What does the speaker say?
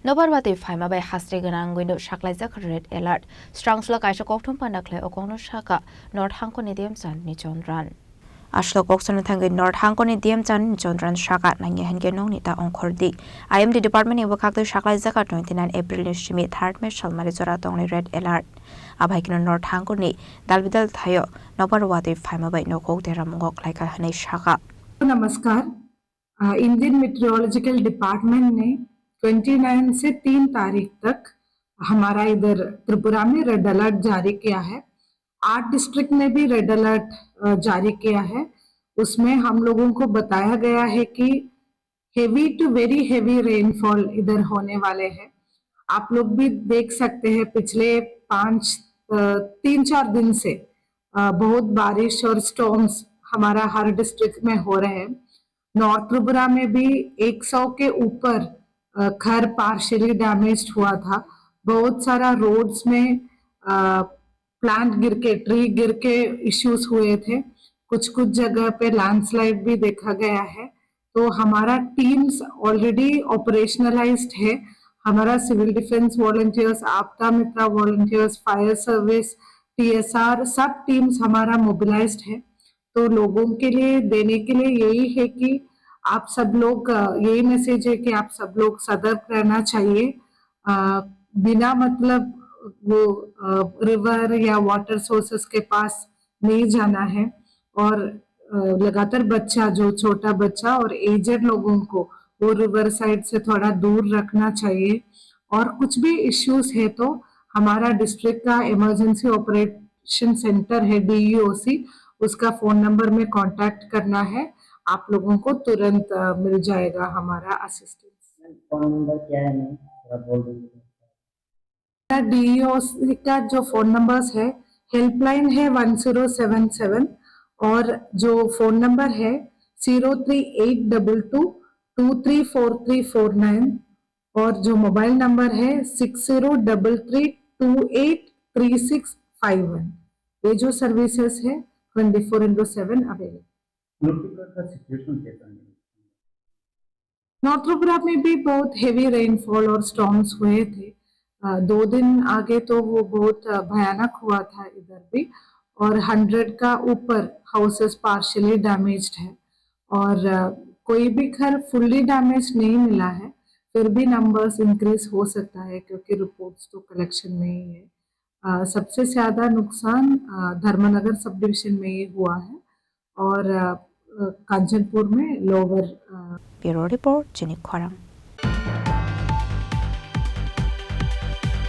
Nobar Watwi Phaima bai Haste Gwnagwi no Sakwlaijak red alert. Srangsalo Kaisa Kokthum Panda Khlaiwi kokno Sakha Hangkhor ni Chandini Chandran. Ashlo Kokthum thangi Hangkhor ni Chandini Chandran Sakha nangi hange nong ni ta Hangkhor di. IMD department ni wakak Sakwlaijak 29 April ni shimi 3rd May salmari jora tongni red alert. Abai kino Hangkhor ni dalbidal thayo Nobar Watwi Phaima bai no kokthera mungok Khlaiwi hanai Sakha. नमस्कार। Indian meteorological department ने 29 से 3 तारीख तक हमारा इधर त्रिपुरा में red alert जारी किया है। 8 डिस्ट्रिक्ट में भी रेड अलर्ट जारी किया है। उसमें हम लोगों को बताया गया है कि heavy to very heavy rainfall इधर होने वाले हैं। आप लोग भी देख सकते हैं पिछले 3-4 दिन से बहुत बारिश और स्टॉर्म्स हमारा हर डिस्ट्रिक्ट में हो रहे हैं। नॉर्थ त्रिपुरा में भी 100 के ऊपर घर पार्शियली डैमेज्ड हुआ था। बहुत सारा रोड्स में प्लांट गिर के ट्री गिर के इश्यूज हुए थे। कुछ जगह पे लैंडस्लाइड भी देखा गया है। तो हमारा टीम्स ऑलरेडी ऑपरेशनलाइज्ड है। हमारा सिविल डिफेंस वॉलंटियर्स, आपदा मित्र वॉलंटियर्स, फायर सर्विस, TSR सब टीम्स हमारा मोबिलाइज्ड है। तो लोगों के लिए देने के लिए यही है कि आप सब लोग, यही मैसेज है कि आप सब लोग सतर्क रहना चाहिए। बिना मतलब वो रिवर या वाटर सोर्सेस के पास नहीं जाना है। और लगातार बच्चा, जो छोटा बच्चा और एजेड लोगों को वो रिवर साइड से थोड़ा दूर रखना चाहिए। और कुछ भी इश्यूज है तो हमारा डिस्ट्रिक्ट का इमरजेंसी ऑपरेशन सेंटर है DEOC, उसका फोन नंबर में कांटेक्ट करना है। आप लोगों को तुरंत मिल जाएगा हमारा असिस्टेंस। फोन नंबर क्या है मैम, थोड़ा बोल दीजिए। DEOC का जो फोन नंबर्स है, हेल्पलाइन है 1077 और जो फोन नंबर है 03822 234349 और जो मोबाइल नंबर है 6033283651। ये जो सर्विसेज है 24/7 अवेलेबल। नॉर्थ त्रिपुरा में भी बहुत हेवी रेनफॉल और स्टॉर्म्स हुए थे। 2 दिन आगे तो वो बहुत भयानक हुआ था इधर भी। और 100 का ऊपर हाउसेस पार्शियली डैमेज्ड है और कोई भी घर फुल्ली डैमेज नहीं मिला है। फिर भी नंबर्स इंक्रीज हो सकता है क्योंकि रिपोर्ट्स तो कलेक्शन में ही है। सबसे ज्यादा नुकसान धर्मनगर सब डिविजन में ये हुआ है और कांचनपुर में lower. Bureau report, Chini, Khorang।